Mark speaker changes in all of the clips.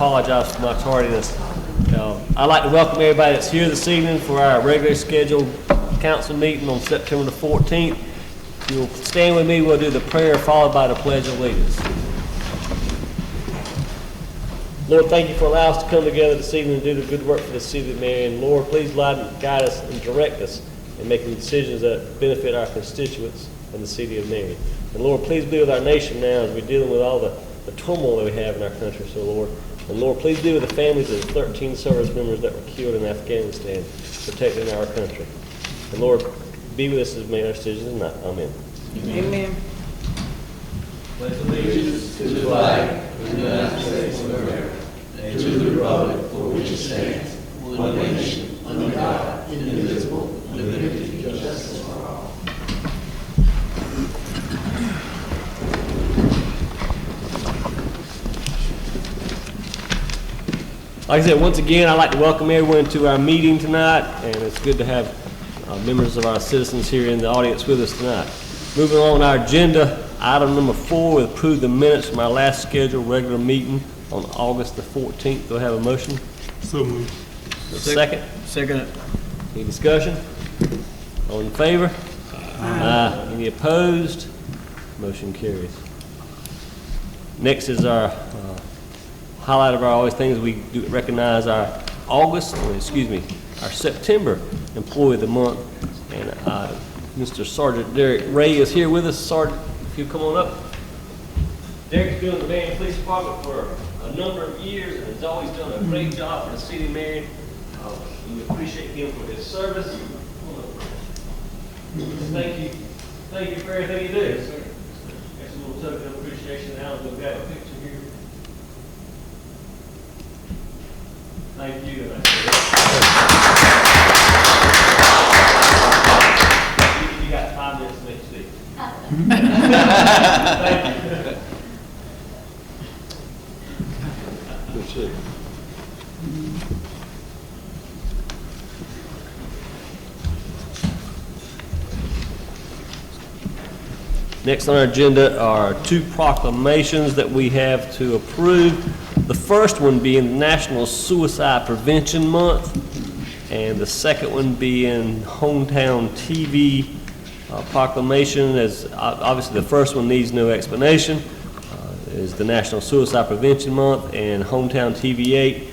Speaker 1: Apologize for my tardiness. I'd like to welcome everybody that's here this evening for our regularly scheduled council meeting on September the 14th. If you'll stand with me, we'll do the prayer followed by the Pledge of Allegiance. Lord, thank you for allowing us to come together this evening and do the good work for the city of Marion. Lord, please guide us and direct us in making decisions that benefit our constituents and the city of Marion. And Lord, please be with our nation now as we're dealing with all the turmoil that we have in our country. So Lord, and Lord, please be with the families of the 13 service members that were killed in Afghanistan, protecting our country. And Lord, be with us as we make our decisions tonight. Amen.
Speaker 2: Amen.
Speaker 3: Pledge allegiance to the flag of the United States of America and to the republic for which it stands, one nation, under God, indivisible, with liberty and justice for all.
Speaker 1: Like I said, once again, I'd like to welcome everyone to our meeting tonight, and it's good to have members of our citizens here in the audience with us tonight. Moving on our agenda, item number 4, we approve the minutes from our last scheduled regular meeting on August the 14th. Do I have a motion?
Speaker 4: So moved.
Speaker 1: Second?
Speaker 2: Second.
Speaker 1: Any discussion? All in favor? Aye. Any opposed? Motion carries. Next is our highlight of our always things. We do recognize our our September Employee of the Month, and Mr. Sergeant Derek Ray is here with us. Sergeant, if you come on up. Derek's been in the Marion Police Department for a number of years and has always done a great job for the city of Marion. We appreciate him for his service. Thank you for everything you do. That's a little token of appreciation now. We've got a picture here. Thank you. You got 5 minutes next week. Thank you. Good shit. Next on our agenda are 2 proclamations that we have to approve. The first one being National Suicide Prevention Month, and the second one being Hometown TV proclamation. As obviously the first one needs no explanation, is the National Suicide Prevention Month and Hometown TV 8.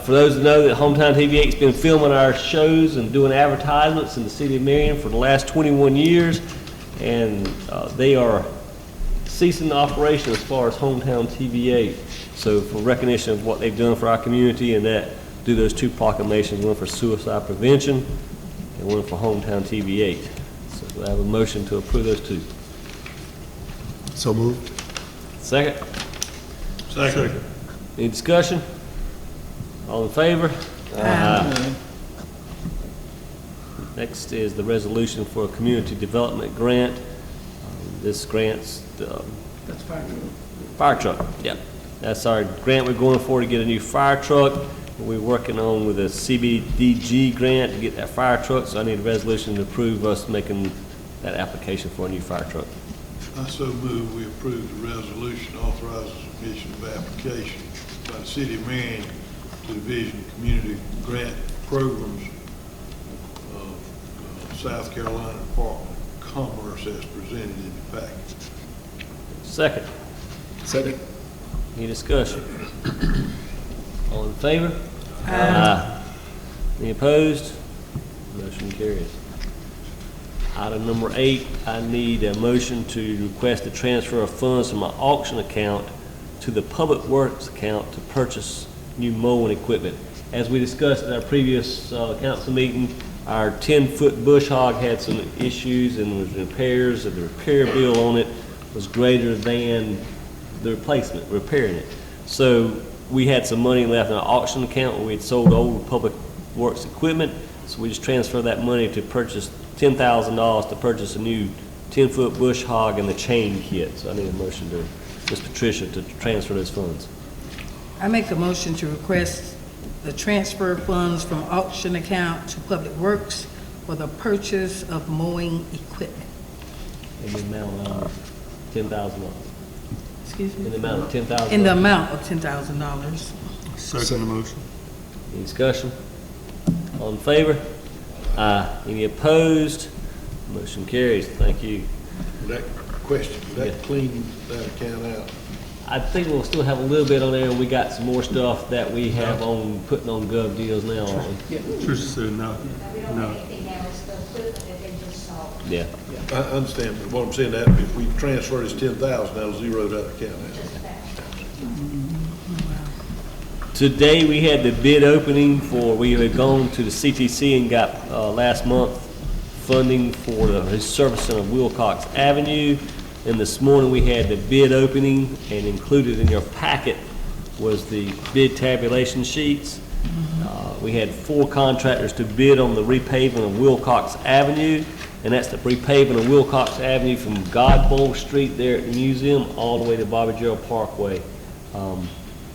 Speaker 1: For those that know that Hometown TV 8 has been filming our shows and doing advertisements in the city of Marion for the last 21 years, and they are ceasing operation as far as Hometown TV 8. So for recognition of what they've done for our community, and that do those 2 proclamations, one for suicide prevention and one for Hometown TV 8. So do I have a motion to approve those 2?
Speaker 4: So moved.
Speaker 1: Second?
Speaker 4: Second.
Speaker 1: Any discussion? All in favor? Aye. Next is the resolution for a community development grant. This grant's
Speaker 2: That's fine.
Speaker 1: fire truck. Yep. That's our grant we're going for to get a new fire truck. We're working on with a CBDG grant to get that fire truck, so I need a resolution to approve us making that application for a new fire truck.
Speaker 4: I so move we approve the resolution authorizing submission of application by the City of Marion to the Division of Community Grant Programs of South Carolina Department of Commerce as presented in the package.
Speaker 1: Second.
Speaker 4: Second.
Speaker 1: Any discussion? All in favor? Aye. Any opposed? Motion carries. Item number 8, I need a motion to request a transfer of funds from my auction account to the Public Works account to purchase new mowing equipment. As we discussed at our previous council meeting, our 10-foot bush hog had some issues and was repairs, and the repair bill on it was greater than the replacement, repairing it. So we had some money left in our auction account where we had sold old Public Works equipment, so we just transferred that money to purchase $10,000 to purchase a new 10-foot bush hog and the chain kit. So I need a motion to Ms. Patricia to transfer those funds.
Speaker 2: I make a motion to request the transfer of funds from auction account to Public Works for the purchase of mowing equipment.
Speaker 1: In the amount of $10,000.
Speaker 2: Excuse me?
Speaker 1: In the amount of $10,000.
Speaker 2: In the amount of $10,000.
Speaker 5: Second the motion.
Speaker 1: Any discussion? All in favor? Aye. Any opposed? Motion carries. Thank you.
Speaker 4: That question, would
Speaker 1: Yeah.
Speaker 4: that clean that account out?
Speaker 1: I think we'll still have a little bit on there, and we got some more stuff that we have on, putting on gov deals now, aren't we?
Speaker 5: Tricia said no.
Speaker 6: We don't
Speaker 5: No.
Speaker 6: have anything now, it's the equipment that they just saw.
Speaker 1: Yeah.
Speaker 4: I understand, but what I'm saying, that if we transfer this 10,000, that'll zero that account out.
Speaker 6: Just that.
Speaker 1: Today, we had the bid opening for, we had gone to the CTC and got, last month, funding for the resurfacing of Wilcox Avenue. And this morning, we had the bid opening, and included in your packet was the bid tabulation sheets. We had 4 contractors to bid on the repaving of Wilcox Avenue, and that's the repaving of Wilcox Avenue from Godbold Street there at the museum all the way to Bobby Gerald Parkway,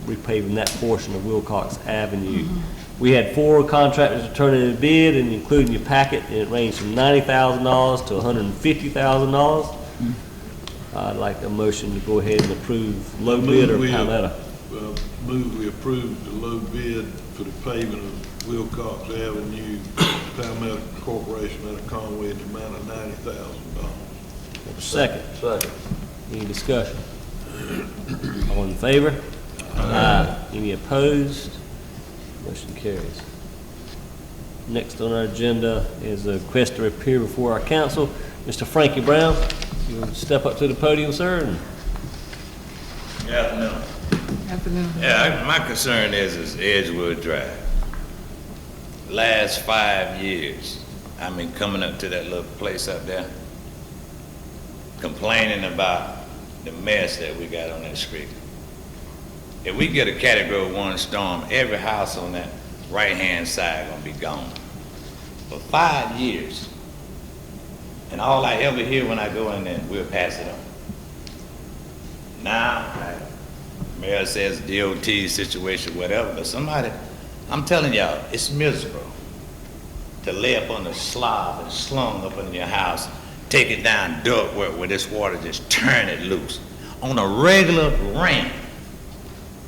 Speaker 1: repaving that portion of Wilcox Avenue. We had 4 contractors to turn in a bid, and including your packet, and it ranged from $90,000 to $150,000. I'd like a motion to go ahead and approve low bid or Palmetto.
Speaker 4: Move we approve the low bid for the paving of Wilcox Avenue, Palmetto Corporation out of Conway in the amount of $90,000.
Speaker 1: Second. Second. Any discussion? All in favor? Aye. Any opposed? Motion carries. Next on our agenda is a request to appear before our council. Mr. Frankie Brown, you will step up to the podium, sir, and
Speaker 7: Good afternoon.
Speaker 2: Afternoon.
Speaker 7: Yeah, my concern is Edgewood Drive. Last 5 years, I've been coming up to that little place up there, complaining about the mess that we got on that street. If we get a Category 1 storm, every house on that right-hand side gonna be gone. For 5 years. And all I ever hear when I go in there, we'll pass it on. Now, like Mayor says DOT situation, whatever, but somebody, I'm telling y'all, it's miserable to lay up on the slob and slung up in your house, take it down ductwork where this water just turn it loose. On a regular rain,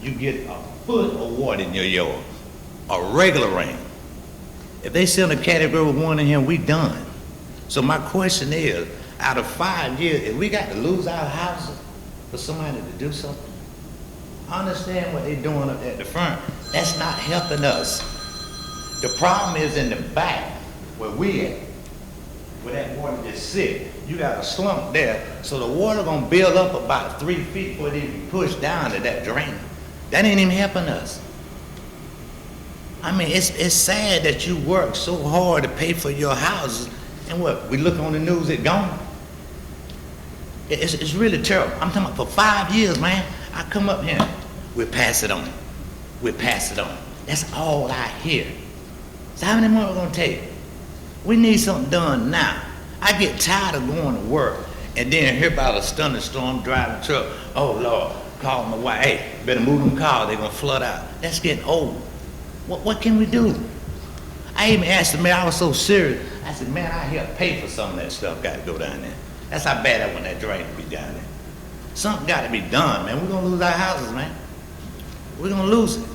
Speaker 7: you get a foot of water in your yard. A regular rain. If they send a Category 1 in here, we done. So my question is, out of 5 years, if we got to lose our houses for somebody to do something, I understand what they're doing up at the front. That's not helping us. The problem is in the back, where we at, where that water just sit. You got a slump there, so the water gonna build up about 3 feet before it even push down to that drain. That ain't even helping us. I mean, it's sad that you work so hard to pay for your houses, and what, we look on the news, it gone. It's really terrible. I'm talking about for 5 years, man. I come up here, we pass it on. We pass it on. That's all I hear. So how many more are we gonna take? We need something done now. I get tired of going to work and then hear about a thunderstorm, driving truck. Oh Lord, call my wife. Hey, better move them cars, they're gonna flood out. That's getting old. What can we do? I even asked the mayor, I was so serious. I said, man, I here pay for some of that stuff, got to go down there. That's how bad I want that drain to be down there. Something got to be done, man. We're gonna lose our houses, man. We're gonna lose it.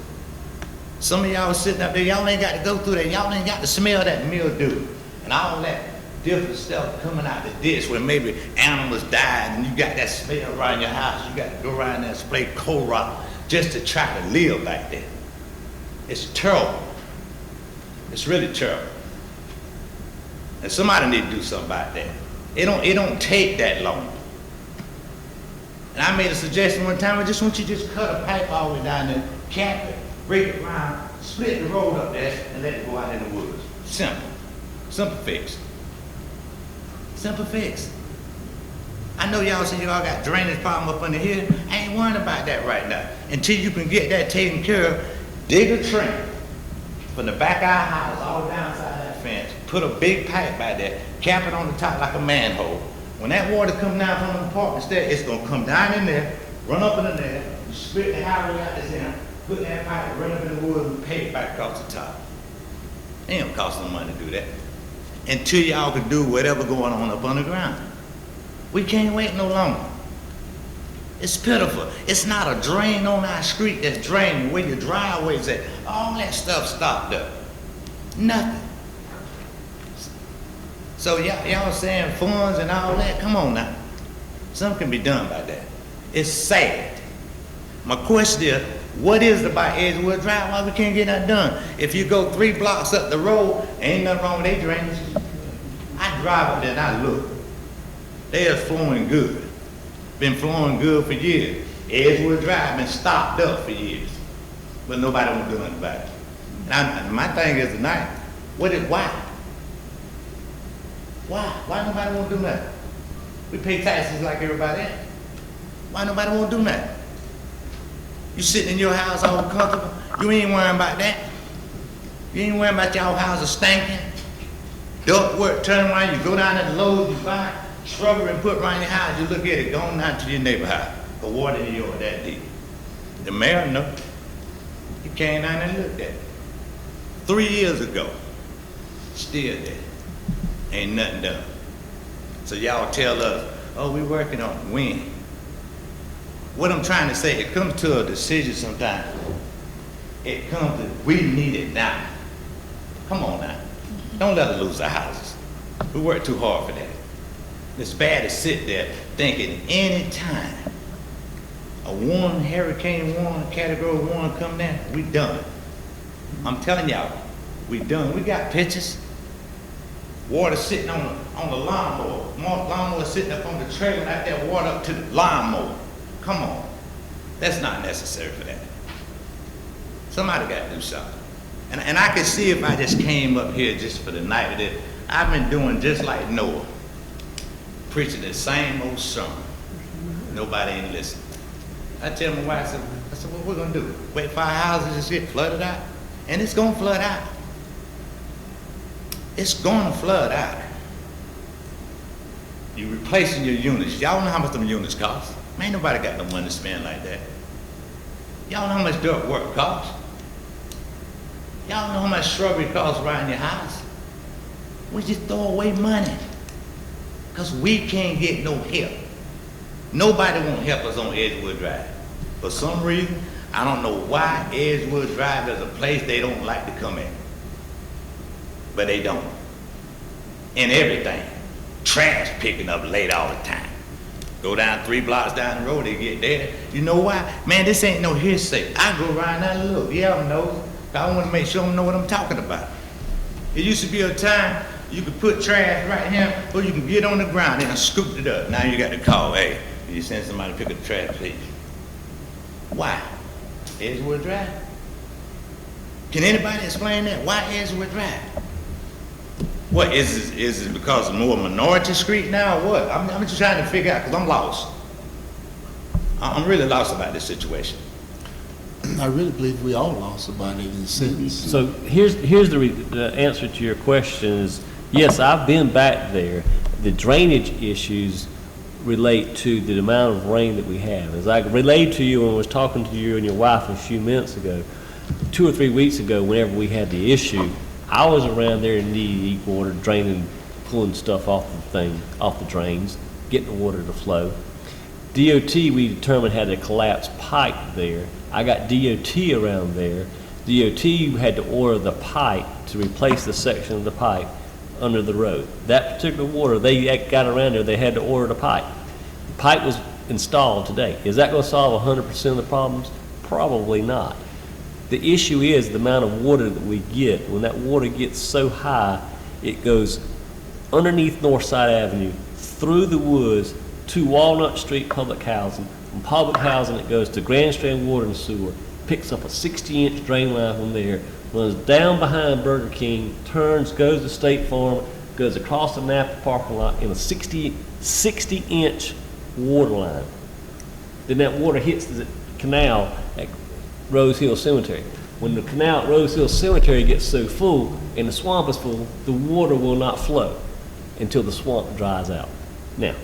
Speaker 7: Some of y'all sitting up there, y'all ain't got to go through that. Y'all ain't got to smell that mildew and all that different stuff coming out the ditch where maybe animals died and you got that smell around your house. You got to go around there and spray coal rock just to try to live like that. It's terrible. It's really terrible. And somebody need to do something about that. It don't take that long. And I made a suggestion one time, I just want you to just cut a pipe all the way down there, cap it, break it around, split the road up there, and let it go out in the woods. Simple. Simple fix. Simple fix. I know y'all say y'all got drainage problem up under here. I ain't worrying about that right now. Until you can get that taken care of, dig a trench from the back of our house all down inside that fence, put a big pipe by there, cap it on the top like a manhole. When that water comes down from the apartments there, it's gonna come down in there, run up in there, you split the highway out this end, put that pipe, run up in the woods and pay it back across the top. It ain't gonna cost no money to do that. Until y'all can do whatever going on up underground. We can't wait no longer. It's pitiful. It's not a drain on our street that's draining where your driveways at. All that stuff stopped up. Nothing. So y'all saying funds and all that, come on now. Something can be done about that. It's sad. My question is, what is it about Edgewood Drive? Why we can't get that done? If you go 3 blocks up the road, ain't nothing wrong with their drainage. I drive up there and I look. They are flowing good. Been flowing good for years. Edgewood Drive been stopped up for years. But nobody won't do nothing about it. Now, my thing is tonight, why? Why nobody won't do nothing? We pay taxes like everybody else. Why nobody won't do nothing? You sitting in your house all comfortable, you ain't worrying about that. You ain't worrying about your houses stinking. Duct work, turn around, you go down at the Lowe's, you buy shrubbery and put around your house, you look at it, going down to your neighbor house. The water in your that deep. The mayor know. He came down and looked at it. 3 years ago, still there. Ain't nothing done. So y'all tell us, oh, we working on it. When? What I'm trying to say, it comes to a decision sometimes. It comes to, we need it now. Come on now. Don't let us lose our houses. We work too hard for that. It's bad to sit there thinking any time a hurricane warning, category 1 come down, we done. I'm telling y'all, we done. We got pictures. Water sitting on the lawnmower. Lawnmower sitting up on the trailer like that, water up to the lawnmower. Come on. That's not necessary for that. Somebody got to do something. And I could see if I just came up here just for the night of it. I've been doing just like Noah, preaching the same old sermon. Nobody ain't listening. I tell my wife, I said, what we're going to do? Wait for our houses to get flooded out? And it's going to flood out. It's going to flood out. You're replacing your units. Y'all know how much them units cost. Man, ain't nobody got no money to spend like that. Y'all know how much dirt work costs. Y'all know how much shrubbery costs around your house. We just throw away money because we can't get no help. Nobody won't help us on Edgewood Drive. For some reason, I don't know why Edgewood Drive is a place they don't like to come in. But they don't. And everything. Trash picking up late all the time. Go down 3 blocks down the road, they get there. You know why? Man, this ain't no hearsay. I go around there and look. Yeah, I know. I want to make sure I know what I'm talking about. It used to be a time you could put trash right here, or you can get on the ground and scoop it up. Now you got to call, hey, you send somebody to pick up the trash, please. Why? Edgewood Drive? Can anybody explain that? Why Edgewood Drive? What, is it because of more minority street now or what? I'm just trying to figure out because I'm lost. I'm really lost about this situation.
Speaker 3: I really believe we all lost about it in a sense.
Speaker 1: So here's the answer to your question is, yes, I've been back there. The drainage issues relate to the amount of rain that we have. As I relayed to you when I was talking to you and your wife a few minutes ago, 2 or 3 weeks ago, whenever we had the issue, I was around there in need water, draining, pulling stuff off the drains, getting the water to flow. DOT, we determined, had a collapsed pipe there. I got DOT around there. DOT had to order the pipe to replace the section of the pipe under the road. That particular water, they got around there, they had to order the pipe. The pipe was installed today. Is that going to solve 100% of the problems? Probably not. The issue is the amount of water that we get. When that water gets so high, it goes underneath Northside Avenue, through the woods, to Walnut Street Public Housing. From public housing, it goes to Grand Strand Water and Sewer, picks up a 60-inch drain line from there, runs down behind Burger King, turns, goes to State Farm, goes across the Napa parking lot in a 60-inch water line. Then that water hits the canal at Rose Hill Cemetery. When the canal at Rose Hill Cemetery gets so full and the swamp is full, the water will not flow until the swamp dries out. Now,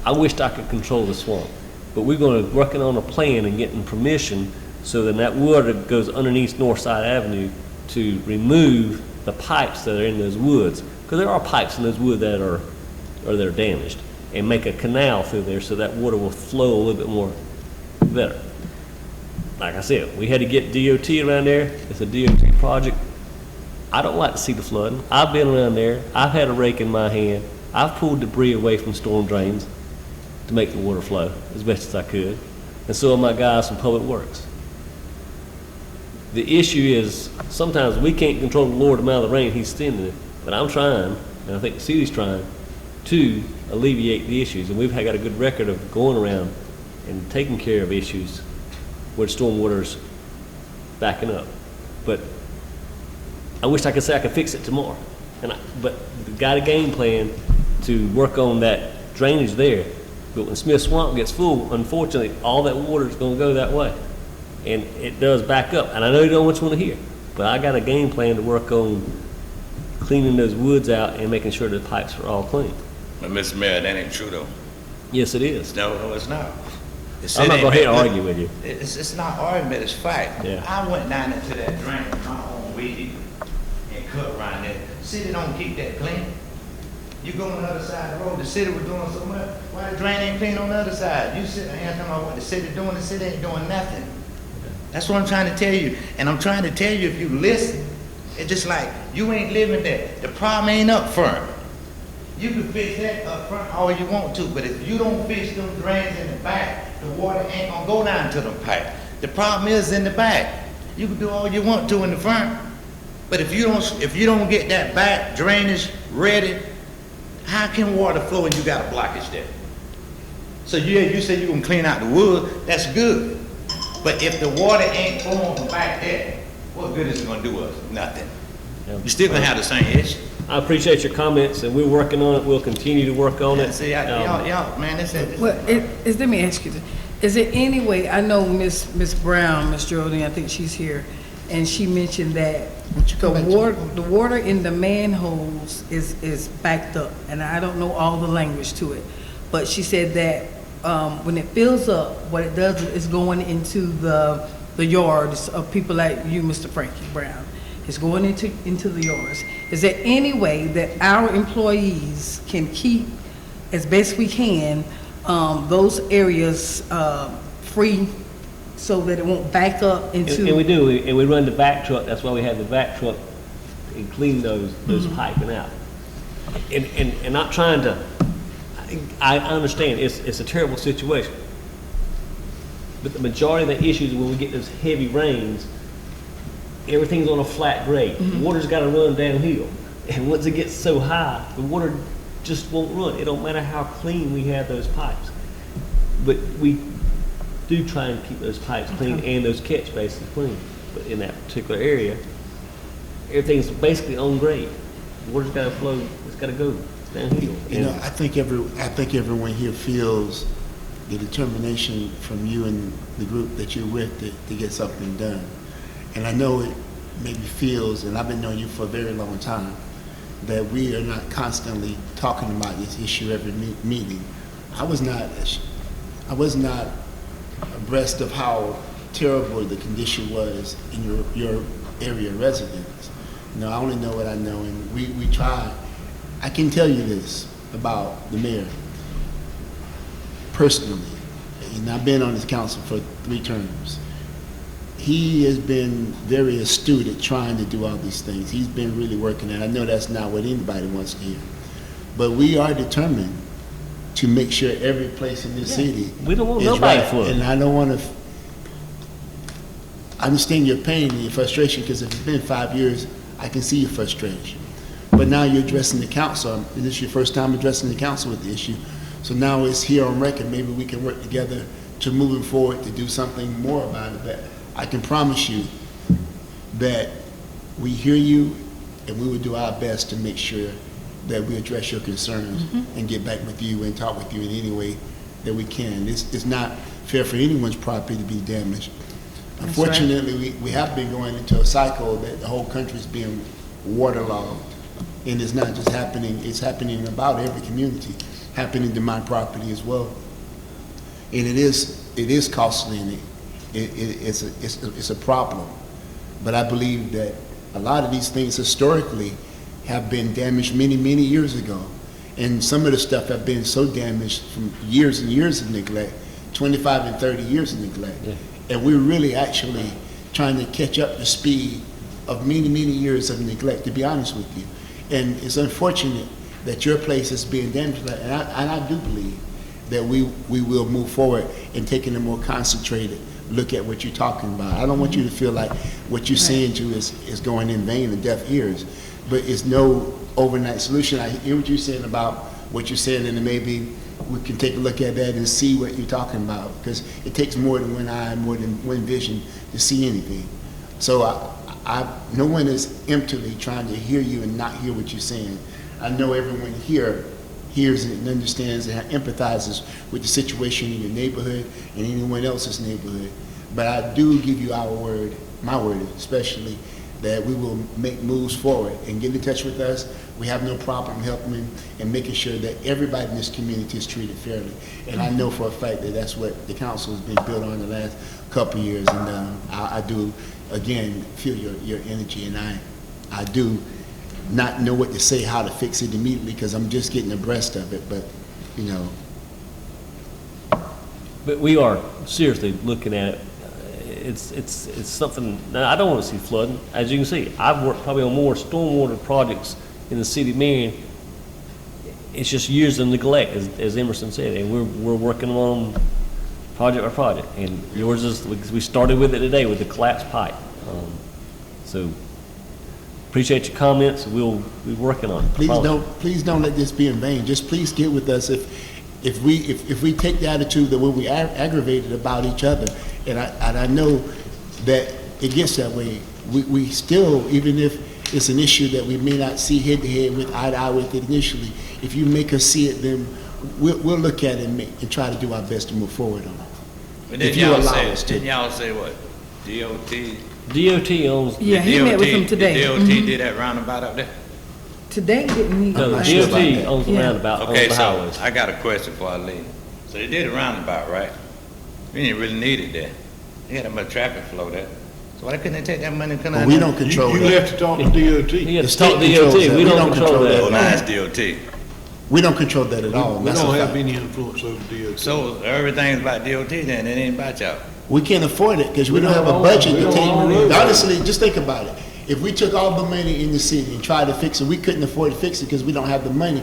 Speaker 1: I wished I could control the swamp, but we're going to working on a plan and getting permission so that water goes underneath Northside Avenue to remove the pipes that are in those woods, because there are pipes in those woods that are damaged, and make a canal through there so that water will flow a little bit more better. Like I said, we had to get DOT around there. It's a DOT project. I don't like to see the flooding. I've been around there. I've had a rake in my hand. I've pulled debris away from storm drains to make the water flow as best as I could. And so have my guys from Public Works. The issue is sometimes we can't control the Lord amount of the rain He's sending it, but I'm trying, and I think the city's trying, to alleviate the issues. And we've got a good record of going around and taking care of issues where storm water's backing up. But I wish I could say I could fix it tomorrow. But we got a game plan to work on that drainage there. But when Smith Swamp gets full, unfortunately, all that water is going to go that way. And it does back up. And I know you don't want to hear, but I got a game plan to work on cleaning those woods out and making sure the pipes are all clean.
Speaker 7: But Mr. Mayor, that ain't true though.
Speaker 1: Yes, it is.
Speaker 7: No, it's not.
Speaker 1: I'm not going to argue with you.
Speaker 7: It's not argument, it's fact.
Speaker 1: Yeah.
Speaker 7: I went down into that drain with my own weed and cut around there. City don't keep that clean. You go on the other side of the road, the city was doing so much. Why the drain ain't clean on the other side? You sit there talking about what the city doing, the city ain't doing nothing. That's what I'm trying to tell you. And I'm trying to tell you, if you listen, it's just like you ain't living there. The problem ain't up front. You can fix that up front all you want to, but if you don't fix them drains in the back, the water ain't gonna go down to them pipes. The problem is in the back. You can do all you want to in the front, but if you don't get that back drainage ready, how can water flow and you got a blockage there? So you say you're gonna clean out the wood, that's good. But if the water ain't flowing from back there, what good is it gonna do us? Nothing.
Speaker 1: Yeah.
Speaker 7: You're still gonna have the same issue.
Speaker 1: I appreciate your comments, and we're working on it. We'll continue to work on it.
Speaker 7: See, y'all, man,
Speaker 2: Well, let me ask you, is there any way, I know Miss Brown, Miss Geraldine, I think she's here, and she mentioned that the water in the manholes is backed up, and I don't know all the language to it, but she said that when it fills up, what it does is going into the yards of people like you, Mr. Frankie Brown. It's going into the yards. Is there any way that our employees can keep, as best we can, those areas free so that it won't back up into?
Speaker 1: And we do, and we run the vac truck. That's why we have the vac truck and clean those piping out. And not trying to, I understand it's a terrible situation. But the majority of the issues when we get those heavy rains, everything's on a flat grade. Water's got to run downhill. And once it gets so high, the water just won't run. It don't matter how clean we have those pipes. But we do try and keep those pipes clean and those catch basins clean. But in that particular area, everything's basically on grade. The water's got to flow. It's got to go downhill.
Speaker 3: You know, I think everyone here feels the determination from you and the group that you're with to get something done. And I know it maybe feels, and I've been knowing you for a very long time, that we are not constantly talking about this issue every meeting. I was not abreast of how terrible the condition was in your area residence. You know, I only know what I know, and we try. I can tell you this about the mayor personally, and I've been on his council for 3 terms. He has been very astute at trying to do all these things. He's been really working, and I know that's not what anybody wants to hear. But we are determined to make sure every place in this city
Speaker 1: We don't want
Speaker 3: is
Speaker 1: nobody
Speaker 3: right.
Speaker 1: flooded.
Speaker 3: And I don't want to. I understand your pain and your frustration, because if it's been 5 years, I can see your frustration. But now you're addressing the council. This is your first time addressing the council with the issue. So now it's here on record. Maybe we can work together to moving forward to do something more about it. But I can promise you that we hear you, and we will do our best to make sure that we address your concerns and get back with you and talk with you in any way that we can. It's not fair for anyone's property to be damaged.
Speaker 2: That's
Speaker 3: Unfortunately, we have been going into a cycle that the whole country is being waterlogged. And it's not just happening, it's happening in about every community, happening to my property as well. And it is costly, and it's a problem. But I believe that a lot of these things historically have been damaged many, many years ago. And some of the stuff have been so damaged from years and years of neglect, 25 and 30 years of neglect.
Speaker 1: Yeah.
Speaker 3: And we're really actually trying to catch up to speed of many, many years of neglect, to be honest with you. And it's unfortunate that your place is being damaged, and I do believe that we will move forward in taking a more concentrated look at what you're talking about. I don't want you to feel like what you're saying to is going in vain and deaf ears, but it's no overnight solution. I hear what you're saying about what you're saying, and maybe we can take a look at that and see what you're talking about, because it takes more than one eye, more than one vision to see anything. So no one is emptily trying to hear you and not hear what you're saying. I know everyone here hears and understands and empathizes with the situation in your neighborhood and anyone else's neighborhood. But I do give you our word, my word especially, that we will make moves forward and get in touch with us. We have no problem helping and making sure that everybody in this community is treated fairly. And I know for a fact that that's what the council has been built on the last couple of years. And I do, again, feel your energy, and I do not know what to say, how to fix it immediately, because I'm just getting abreast of it, but, you know.
Speaker 1: But we are seriously looking at it. It's something, now, I don't want to see flooding. As you can see, I've worked probably on more stormwater projects in the city of Marion. It's just years of neglect, as Emerson said, and we're working on project by project. And yours is, we started with it today with the collapsed pipe. So appreciate your comments. We'll be working on it.
Speaker 3: Please don't let this be in vain. Just please get with us if we take the attitude that when we aggravated about each other, and I know that it gets that way. We still, even if it's an issue that we may not see head to head with, eye to eye with it initially, if you make us see it, then we'll look at it and try to do our best to move forward on it.
Speaker 7: But didn't y'all say what? DOT owns.
Speaker 2: Yeah, he met with him today.
Speaker 7: The DOT did that roundabout up there?
Speaker 2: Today didn't he?
Speaker 1: No,
Speaker 3: not sure about
Speaker 1: DOT
Speaker 3: that.
Speaker 1: owns the roundabout,
Speaker 7: Okay,
Speaker 1: owns the
Speaker 7: so
Speaker 1: highways.
Speaker 7: I got a question before I leave. So they did a roundabout, right? We didn't really need it there. They had that much traffic flow there. So why couldn't they take that money and come
Speaker 3: But
Speaker 7: out
Speaker 3: we
Speaker 7: there?
Speaker 3: don't control
Speaker 4: You
Speaker 3: that.
Speaker 4: left to talk to DOT.
Speaker 1: He had
Speaker 3: The
Speaker 1: to talk
Speaker 3: state
Speaker 1: to DOT.
Speaker 3: controls that.
Speaker 1: We don't control
Speaker 7: Oh,
Speaker 1: that.
Speaker 7: nice DOT.
Speaker 3: We don't control that at all.
Speaker 4: We
Speaker 3: That's a
Speaker 4: don't have
Speaker 3: fact.
Speaker 4: any influence over DOT.
Speaker 7: So everything's about DOT then, it ain't about y'all.
Speaker 3: We can't afford it because we
Speaker 4: We
Speaker 3: don't
Speaker 4: don't
Speaker 3: have a
Speaker 4: own-
Speaker 3: budget
Speaker 4: we
Speaker 3: to
Speaker 4: don't
Speaker 3: take.
Speaker 4: own roads.
Speaker 3: Honestly, just think about it. If we took all the money in the city and tried to fix it, we couldn't afford to fix it because we don't have the money.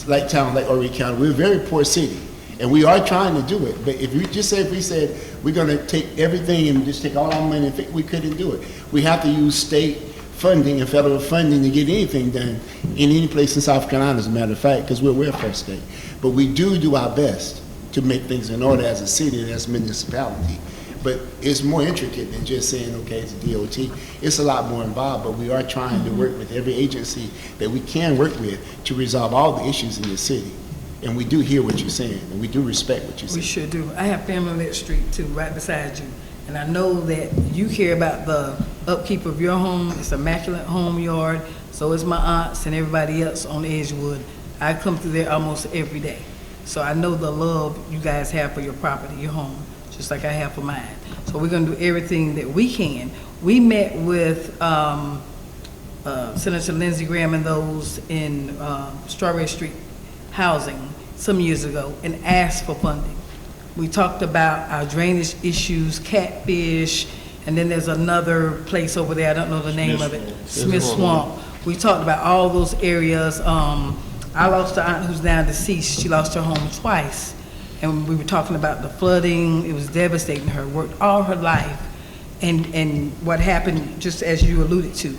Speaker 3: Like towns like Horry County, we're a very poor city, and we are trying to do it. But if we said we're going to take everything and just take all our money and fix, we couldn't do it. We have to use state funding and federal funding to get anything done in any place in South Carolina, as a matter of fact, because we're a welfare state. But we do our best to make things in order as a city and as a municipality. But it's more intricate than just saying, okay, it's DOT. It's a lot more involved, but we are trying to work with every agency that we can work with to resolve all the issues in the city. And we do hear what you're saying, and we do respect what you're saying.
Speaker 2: We sure do. I have family on that street too, right beside you. And I know that you care about the upkeep of your home. It's immaculate home yard. So is my aunts and everybody else on Edgewood. I come through there almost every day. So I know the love you guys have for your property, your home, just like I have for mine. So we're gonna do everything that we can. We met with Senator Lindsey Graham and those in Strawberry Street housing some years ago and asked for funding. We talked about our drainage issues, Catfish, and then there's another place over there, I don't know the name of it, Smith Swamp. We talked about all those areas. I lost an aunt who's now deceased. She lost her home twice. And we were talking about the flooding. It was devastating her, worked all her life. And what happened, just as you alluded to,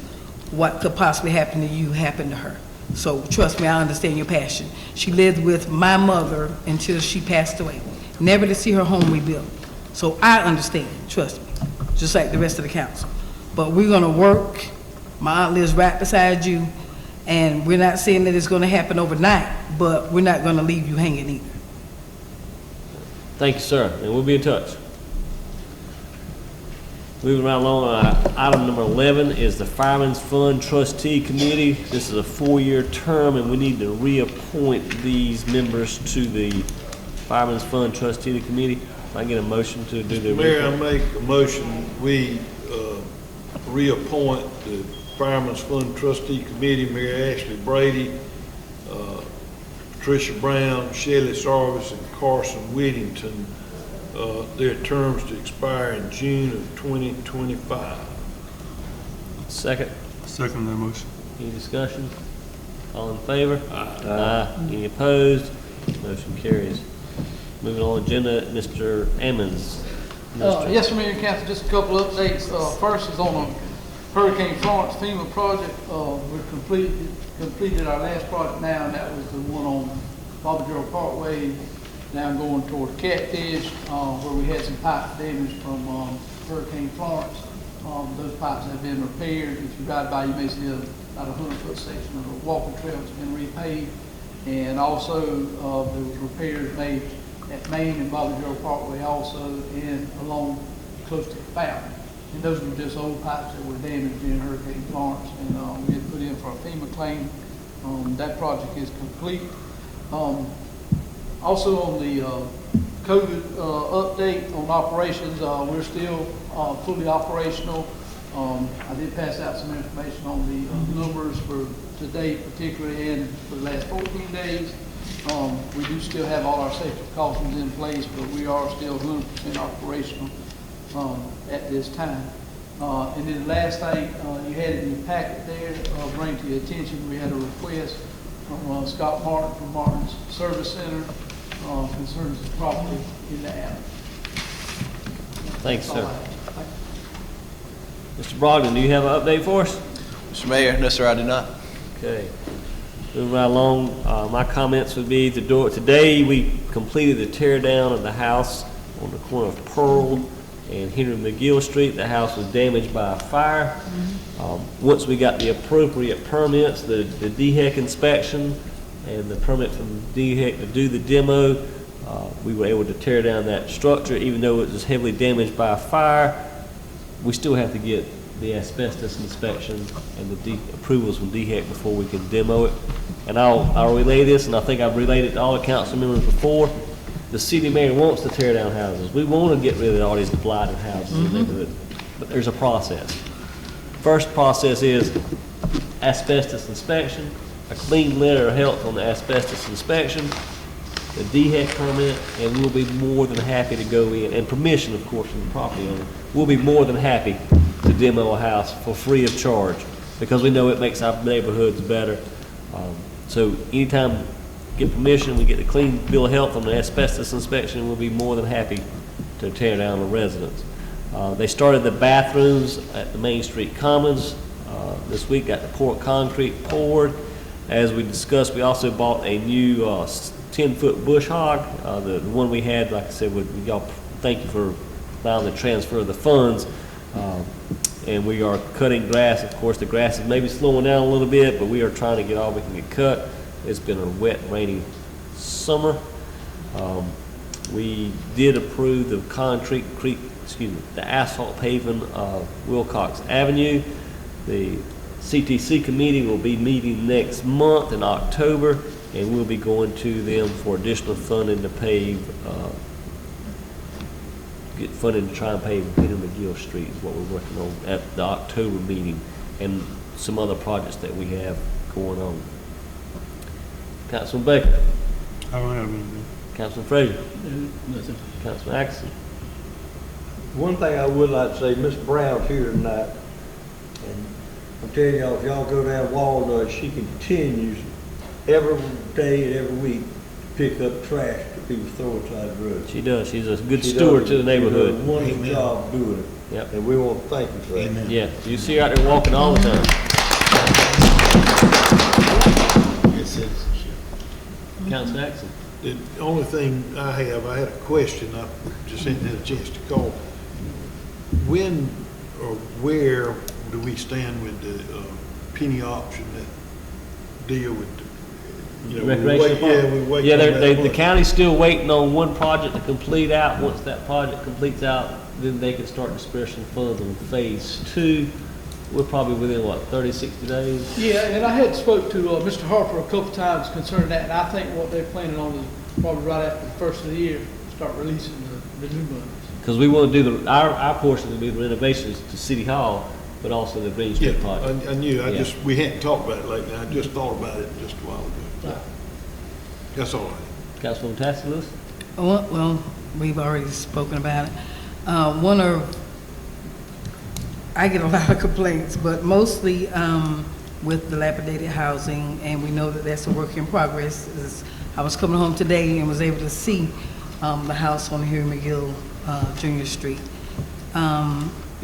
Speaker 2: what could possibly happen to you happened to her. So trust me, I understand your passion. She lived with my mother until she passed away, never to see her home rebuilt. So I understand, trust me, just like the rest of the council. But we're gonna work. My aunt lives right beside you, and we're not saying that it's gonna happen overnight, but we're not gonna leave you hanging either.
Speaker 1: Thank you, sir, and we'll be in touch. Moving right along, item number 11 is the Fireman's Fund Trustee Committee. This is a 4-year term, and we need to reappoint these members to the Fireman's Fund Trustee Committee. If I can get a motion to do the...
Speaker 4: Mayor, I make a motion, we reappoint the Fireman's Fund Trustee Committee, Mayor Ashley Brady, Patricia Brown, Shelley Sarvis, and Carson Whittington their terms to expire in June of 2025.
Speaker 1: Second.
Speaker 5: Second that motion.
Speaker 1: Any discussion? All in favor? Aye. Any opposed? Motion carries. Moving on, agenda, Mr. Ammons.
Speaker 8: Yes, sir, Mayor and Council, just a couple of updates. First is on the Hurricane Florence FEMA project. We've completed our last project now, and that was the one on Bobby Gerald Parkway, now going toward Catfish, where we had some pipe damage from Hurricane Florence. Those pipes have been repaired. If you ride by, you may see about a 100-foot section of the walking trail that's been repaved. And also, there was repairs made at Main and Bobby Gerald Parkway also, and along close to the fountain. And those were just old pipes that were damaged during Hurricane Florence, and we had put in for a FEMA claim. That project is complete. Also on the COVID update on operations, we're still fully operational. I did pass out some information on the numbers for today particularly, and for the last 14 days. We do still have all our safety precautions in place, but we are still 100% operational at this time. And then the last thing you had in your packet there, bring to your attention, we had a request from Scott Martin from Martin's Service Center concerns the property in the alley.
Speaker 1: Thanks, sir. Mr. Brogdon, do you have an update for us?
Speaker 3: Mr. Mayor, no, sir, I do not.
Speaker 1: Okay. Moving right along, my comments would be today we completed the tear down of the house on the corner of Pearl and Henry McGill Street. The house was damaged by a fire. Once we got the appropriate permits, the DHEC inspection and the permit from DHEC to do the demo, we were able to tear down that structure. Even though it was heavily damaged by a fire, we still have to get the asbestos inspection and the approvals from DHEC before we can demo it. And I'll relay this, and I think I've relayed it to all the council members before. The city mayor wants to tear down houses. We want to get rid of all these blighted houses in the neighborhood, but there's a process. First process is asbestos inspection, a clean letter of health on the asbestos inspection, the DHEC permit, and we'll be more than happy to go in, and permission, of course, from the property owner. We'll be more than happy to demo a house for free of charge because we know it makes our neighborhoods better. So anytime we get permission, we get the clean bill of health on the asbestos inspection, we'll be more than happy to tear down the residence. They started the bathrooms at the Main Street Commons this week, got the concrete poured. As we discussed, we also bought a new 10-foot bush hog. The one we had, like I said, y'all thank you for allowing the transfer of the funds. And we are cutting grass. Of course, the grass is maybe slowing down a little bit, but we are trying to get all we can get cut. It's been a wet, rainy summer. We did approve the the asphalt paving of Wilcox Avenue. The CTC committee will be meeting next month in October, and we'll be going to them for additional funding to pave, get funding to try and pave Henry McGill Street is what we're working on at the October meeting, and some other projects that we have going on. Councilman Baker.
Speaker 5: I don't have anything.
Speaker 1: Councilman Frazier.
Speaker 9: Nothing.
Speaker 1: Councilman Atkinson.
Speaker 9: One thing I would like to say, Miss Brown's here tonight, and I'm telling y'all, if y'all go down Walnut, she continues every day and every week to pick up trash that people throw inside the road.
Speaker 1: She does. She's a good steward to the neighborhood.
Speaker 9: She does a wonderful job doing it.
Speaker 1: Yep.
Speaker 9: And we want to thank you for that.
Speaker 7: Amen.
Speaker 1: Yeah, you see her out there walking all the time.
Speaker 7: Good citizenship.
Speaker 1: Councilman Atkinson.
Speaker 4: The only thing I had a question, I just hadn't had a chance to call. When or where do we stand with the penny option that deal with,
Speaker 1: Recreation department? Yeah, the county's still waiting on one project to complete out. Once that project completes out, then they can start dispersing funds on phase 2. We're probably within, 30, 60 days?
Speaker 8: Yeah, and I had spoke to Mr. Harper a couple times concerning that, and I think what they're planning on is probably right after the first of the year, start releasing the new monies.
Speaker 1: Because we want to do our portion will be the renovations to City Hall, but also the Green Street project.
Speaker 4: I knew,
Speaker 1: Yeah.
Speaker 4: we hadn't talked about it lately, I just thought about it just a while ago.
Speaker 8: Right.
Speaker 4: That's all I had.
Speaker 1: Councilwoman Tassilis?
Speaker 2: Well, we've already spoken about it. I get a lot of complaints, but mostly with dilapidated housing, and we know that that's a work in progress. I was coming home today and was able to see the house on Harry McGill Junior Street.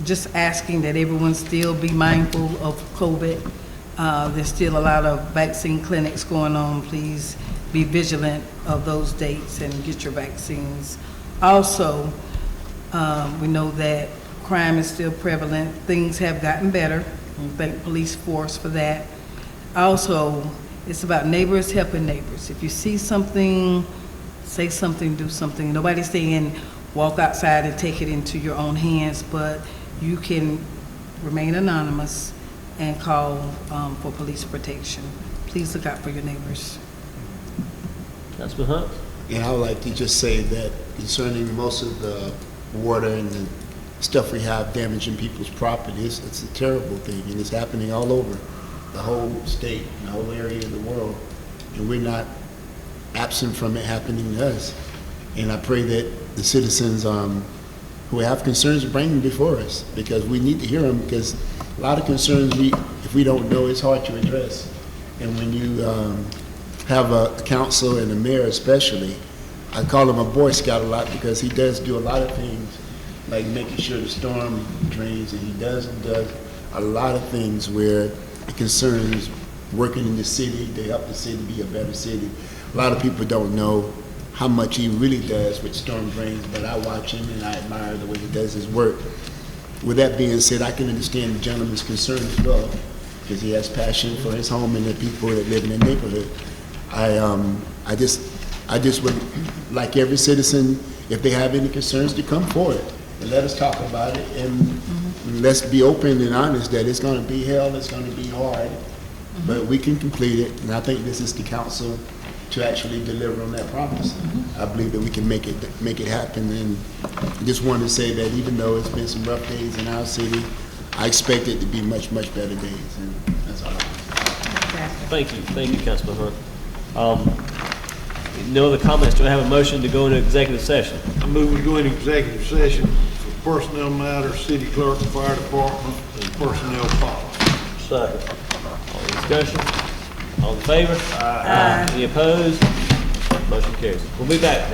Speaker 2: Just asking that everyone still be mindful of COVID. There's still a lot of vaccine clinics going on. Please be vigilant of those dates and get your vaccines. Also, we know that crime is still prevalent. Things have gotten better. We thank police force for that. Also, it's about neighbors helping neighbors. If you see something, say something, do something. Nobody's saying walk outside and take it into your own hands, but you can remain anonymous and call for police protection. Please look out for your neighbors.
Speaker 1: Councilman Hunt?
Speaker 3: And I would like to just say that concerning most of the water and the stuff we have damaging people's property, it's a terrible thing, and it's happening all over the whole state, the whole area of the world, and we're not absent from it happening to us. And I pray that the citizens who have concerns bring them before us, because we need to hear them, because a lot of concerns, if we don't know, it's hard to address. And when you have a council and a mayor especially, I call him a Boy Scout a lot, because he does do a lot of things, like making sure the storm drains, and he does a lot of things where it concerns working in the city to help the city be a better city. A lot of people don't know how much he really does with storm drains, but I watch him and I admire the way he does his work. With that being said, I can understand the gentleman's concern as well, because he has passion for his home and the people that live in the neighborhood. I just would like every citizen, if they have any concerns, to come forward and let us talk about it, and let's be open and honest that it's going to be hell, it's going to be hard, but we can complete it. And I think this is the council to actually deliver on that promise. I believe that we can make it happen. And I just wanted to say that even though it's been some rough days in our city, I expect it to be much, much better days, and that's all I want.
Speaker 1: Thank you, Councilman Hunt. No other comments? Do I have a motion to go into executive session?
Speaker 4: I move we go into executive session for personnel matters, city clerk, fire department, and personnel policy.
Speaker 9: Second.
Speaker 1: All in discussion? All in favor? Aye. Any opposed? Motion carries. We'll be back.